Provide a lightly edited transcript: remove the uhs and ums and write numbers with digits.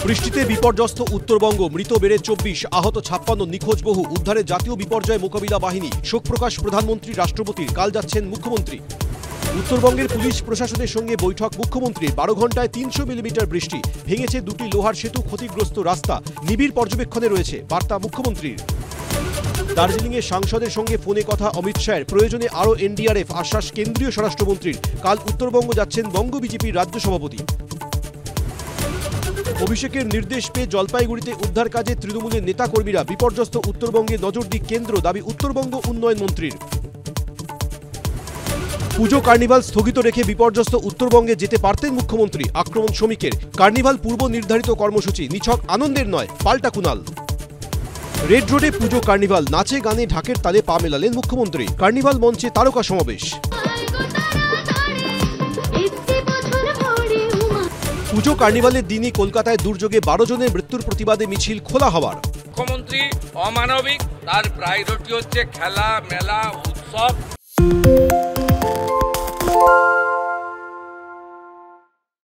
বৃষ্টিতে বিপর্যস্ত উত্তরবঙ্গ, মৃত বেড়ে 24, আহত 56, নিখোঁজ বহু। উদ্ধারে জাতীয় বিপর্যয় মোকাবিলা বাহিনী। শোক প্রকাশ প্রধানমন্ত্রী, রাষ্ট্রপতির। কাল যাচ্ছেন মুখ্যমন্ত্রী। উত্তরবঙ্গের পুলিশ প্রশাসনের সঙ্গে বৈঠক মুখ্যমন্ত্রীর। 12 ঘন্টায় 300 মিলিমিটার বৃষ্টি, ভেঙেছে 2টি লোহার সেতু, ক্ষতিগ্রস্ত রাস্তা। নিবিড় পর্যবেক্ষণে রয়েছে, বার্তা মুখ্যমন্ত্রীর। দার্জিলিংয়ে সাংসদের সঙ্গে ফোনে কথা অমিত শাহের। প্রয়োজনে আরও এনডিআরএফ, আশ্বাস কেন্দ্রীয় স্বরাষ্ট্রমন্ত্রীর। কাল উত্তরবঙ্গ যাচ্ছেন বঙ্গ বিজেপির রাজ্য সভাপতি। অভিষেকের নির্দেশ পেয়ে জলপাইগুড়িতে উদ্ধার কাজে তৃণমূলের নেতাকর্মীরা। বিপর্যস্ত উত্তরবঙ্গে নজর দিক কেন্দ্র, দাবি উত্তরবঙ্গ উন্নয়ন মন্ত্রীর। পুজো কার্নিভাল স্থগিত রেখে বিপর্যস্ত উত্তরবঙ্গে যেতে পারতেন মুখ্যমন্ত্রী, আক্রমণ শ্রমিকের। কার্নিভাল পূর্ব নির্ধারিত কর্মসূচি, নিছক আনন্দের নয়, পাল্টা কুনাল। রেড রোডে পুজো কার্নিভাল, নাচে গানে ঢাকের তালে পা মেলালেন মুখ্যমন্ত্রী। কার্নিভাল মঞ্চে তারকা সমাবেশ। পুজো কার্নিভালের দিনই কলকাতায় দুর্যোগে 12 জনের মৃত্যুর প্রতিবাদে মিছিল খোলা হওয়ার। মুখ্যমন্ত্রী অমানবিক, তার প্রায়োরিটি হচ্ছে খেলা, মেলা, উৎসব।